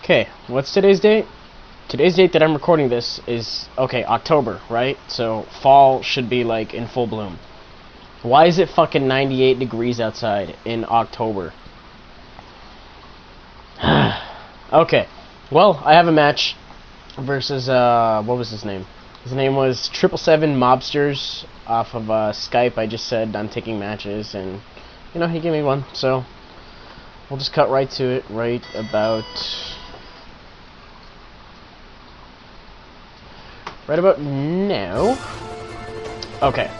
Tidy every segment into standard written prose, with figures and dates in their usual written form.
Okay, what's today's date? Today's date that I'm recording this is, okay, October, right? So, fall should be, like, in full bloom. Why is it fucking 98 degrees outside in October? Okay, well, I have a match versus, what was his name? His name was 777Mobsters off of, Skype. I just said I'm taking matches, and, you know, he gave me one, so we'll just cut right to it, right about now. Okay.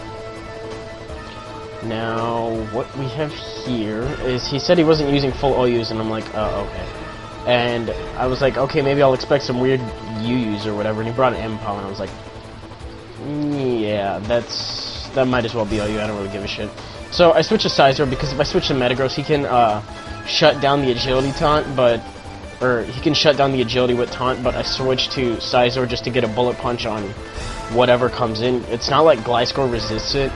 Now, what we have here is, he said he wasn't using full OUs, and I'm like, okay. And I was like, okay, maybe I'll expect some weird UUs or whatever, and he brought an M-POW, and I was like, yeah, that might as well be OU, I don't really give a shit. So I switched to Scizor, because if I switch to Metagross, he can, shut down the agility taunt, or he can shut down the agility with taunt, but I switched to Scizor just to get a bullet punch on whatever comes in. It's not like Gliscor resists it,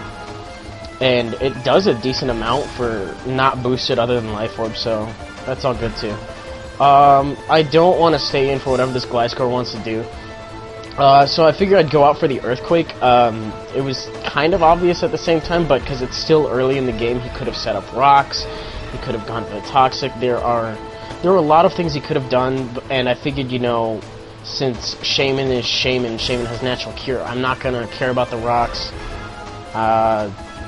and it does a decent amount for not boosted other than Life Orb, so that's all good too. I don't want to stay in for whatever this Gliscor wants to do, so I figured I'd go out for the Earthquake. It was kind of obvious at the same time, but because it's still early in the game, he could have set up rocks, he could have gone for the Toxic. There were a lot of things he could have done, and I figured, you know, since Shaman is Shaman has Natural Cure, I'm not going to care about the rocks.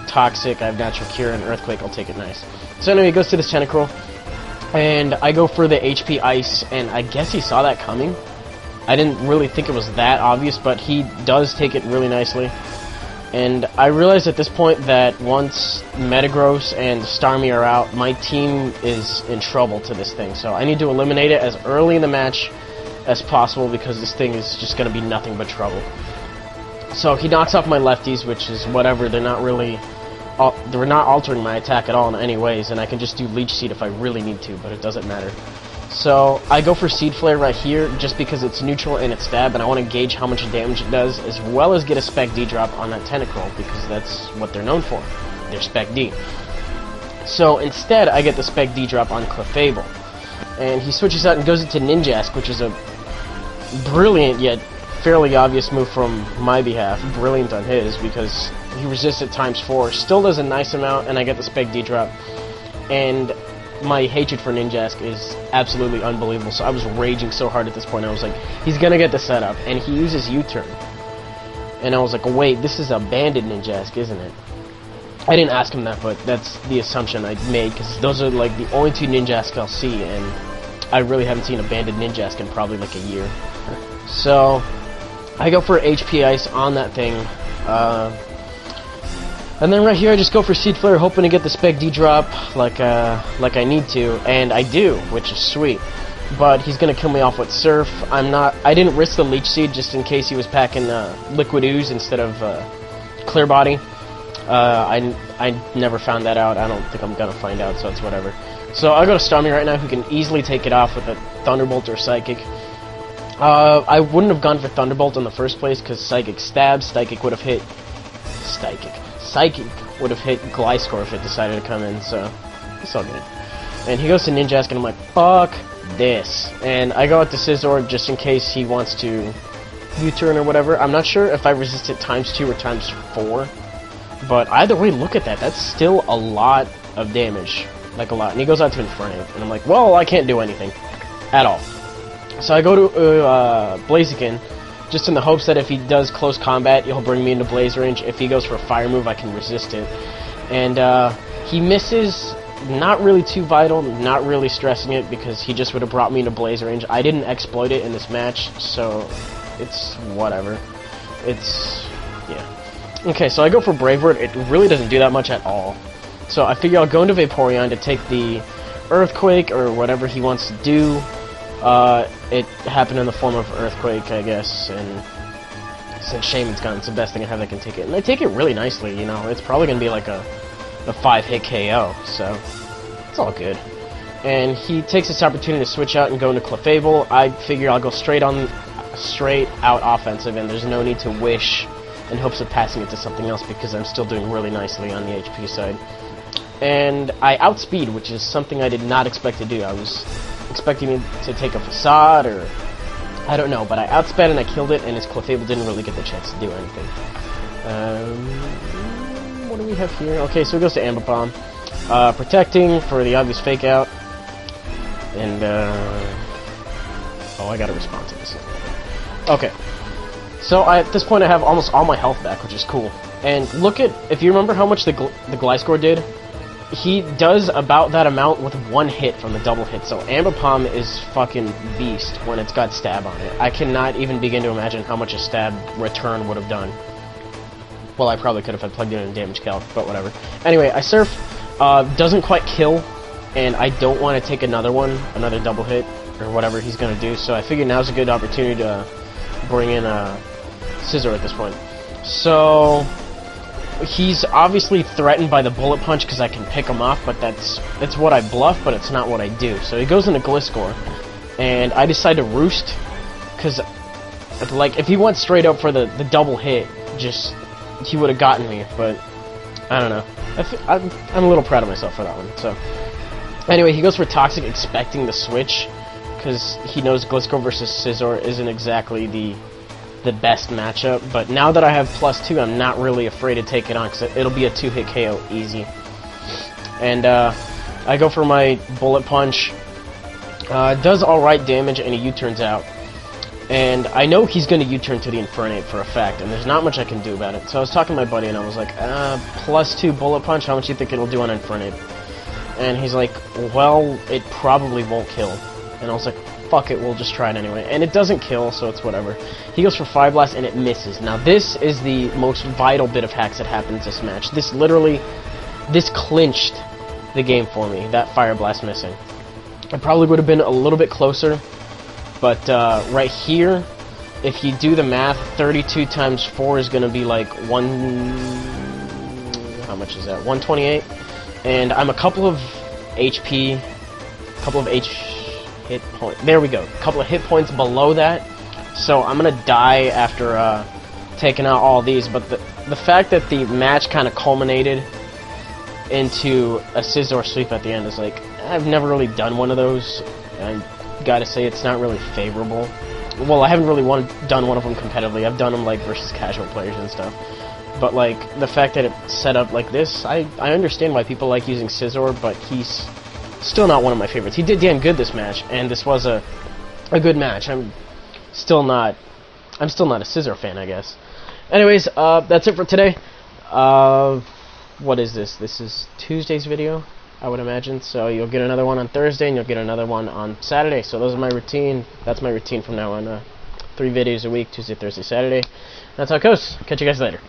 Toxic, I have Natural Cure, and Earthquake, I'll take it nice. So anyway, he goes to this Tentacruel, and I go for the HP Ice, and I guess he saw that coming. I didn't really think it was that obvious, but he does take it really nicely. And I realized at this point that once Metagross and Starmie are out, my team is in trouble to this thing. So I need to eliminate it as early in the match as possible, because this thing is just going to be nothing but trouble. So he knocks off my lefties, which is whatever. They're not altering my attack at all in any ways, and I can just do Leech Seed if I really need to, but it doesn't matter. So I go for Seed Flare right here, just because it's neutral and it's stab, and I want to gauge how much damage it does, as well as get a Spec D drop on that Tentacruel, because that's what they're known for. They're Spec D. So instead, I get the Spec D drop on Clefable, and he switches out and goes into Ninjask, which is a brilliant yet fairly obvious move from my behalf. Brilliant on his, because he resists it ×4, still does a nice amount, and I get the Spec D drop. And my hatred for Ninjask is absolutely unbelievable, so I was raging so hard at this point. I was like, he's gonna get the setup, and he uses U-turn. And I was like, wait, this is a banded Ninjask, isn't it? I didn't ask him that, but that's the assumption I made, because those are like the only two Ninjask I'll see, and I really haven't seen a banded Ninjask in probably like a year. So I go for HP Ice on that thing, and then right here I just go for Seed Flare, hoping to get the Spec D drop like I need to, and I do, which is sweet. But he's gonna kill me off with Surf. I didn't risk the Leech Seed just in case he was packing Liquid Ooze instead of Clear Body. I never found that out. I don't think I'm gonna find out, so it's whatever. So I go to Starmie right now, who can easily take it off with a Thunderbolt or Psychic. I wouldn't have gone for Thunderbolt in the first place, because Psychic stabs. Psychic would have hit Gliscor if it decided to come in, so it's all good. And he goes to Ninjask, and I'm like, fuck this. And I go out to Scizor just in case he wants to U-turn or whatever. I'm not sure if I resist it ×2 or ×4, but either way, look at that. That's still a lot of damage. Like, a lot. And he goes out to Infernape, and I'm like, well, I can't do anything at all. So I go to Blaziken, just in the hopes that if he does close combat, he'll bring me into Blaze range. If he goes for a fire move, I can resist it. And he misses, not really too vital, not really stressing it, because he just would have brought me into Blaze range. I didn't exploit it in this match, so it's whatever. Yeah. Okay, so I go for Brave Word. It really doesn't do that much at all. So I figure I'll go into Vaporeon to take the Earthquake, or whatever he wants to do. It happened in the form of Earthquake, I guess, and since Shaman's gone, it's the best thing I have that can take it. And I take it really nicely, you know. It's probably going to be like a 5-hit KO, so it's all good. And he takes this opportunity to switch out and go into Clefable. I figure I'll go straight out offensive, and there's no need to wish in hopes of passing it to something else, because I'm still doing really nicely on the HP side. And I outspeed, which is something I did not expect to do. I was expecting him to take a facade, or I don't know, but I outsped and I killed it, and his Clefable didn't really get the chance to do anything. What do we have here? Okay, so he goes to Amber Bomb. Protecting for the obvious fake out. And, oh, I gotta respond to this. Okay. So, at this point I have almost all my health back, which is cool. And look at, if you remember how much the Gliscor did, he does about that amount with one hit from the double hit. So Amber Palm is fucking beast when it's got stab on it. I cannot even begin to imagine how much a stab return would have done. Well, I probably could if I plugged it in damage calc, but whatever. Anyway, I surf, doesn't quite kill, and I don't want to take another double hit, or whatever he's going to do, so I figured now's a good opportunity to bring in Scizor at this point. So he's obviously threatened by the bullet punch because I can pick him off, but that's what I bluff, but it's not what I do. So he goes into Gliscor, and I decide to roost, because like if he went straight up for the double hit, just he would have gotten me. But I don't know. I'm a little proud of myself for that one. So anyway, he goes for Toxic, expecting the switch, because he knows Gliscor versus Scizor isn't exactly the best matchup, but now that I have +2, I'm not really afraid to take it on, because it'll be a 2-hit KO easy. And I go for my Bullet Punch. Does alright damage, and he U-turns out. And I know he's going to U-turn to the Infernape for a fact, and there's not much I can do about it. So I was talking to my buddy, and I was like, +2 Bullet Punch, how much do you think it'll do on Infernape? And he's like, well, it probably won't kill. And I was like, fuck it, we'll just try it anyway. And it doesn't kill, so it's whatever. He goes for Fire Blast, and it misses. Now, this is the most vital bit of hacks that happens this match. This clinched the game for me, that Fire Blast missing. It probably would have been a little bit closer, but right here, if you do the math, 32 times 4 is going to be like how much is that? 128? And I'm a couple of hit point. There we go. A couple of hit points below that. So I'm gonna die after taking out all these. But the fact that the match kind of culminated into a Scizor sweep at the end is like, I've never really done one of those. I gotta say it's not really favorable. Well, I haven't really done one of them competitively. I've done them like versus casual players and stuff. But like the fact that it's set up like this, I understand why people like using Scizor, but he's still not one of my favorites. He did damn good this match, and this was a good match. I'm still not a Scizor fan, I guess. Anyways, that's it for today. What is this? This is Tuesday's video, I would imagine. So you'll get another one on Thursday, and you'll get another one on Saturday. So those are my routine. That's my routine from now on. 3 videos a week, Tuesday, Thursday, Saturday. That's how it goes. Catch you guys later.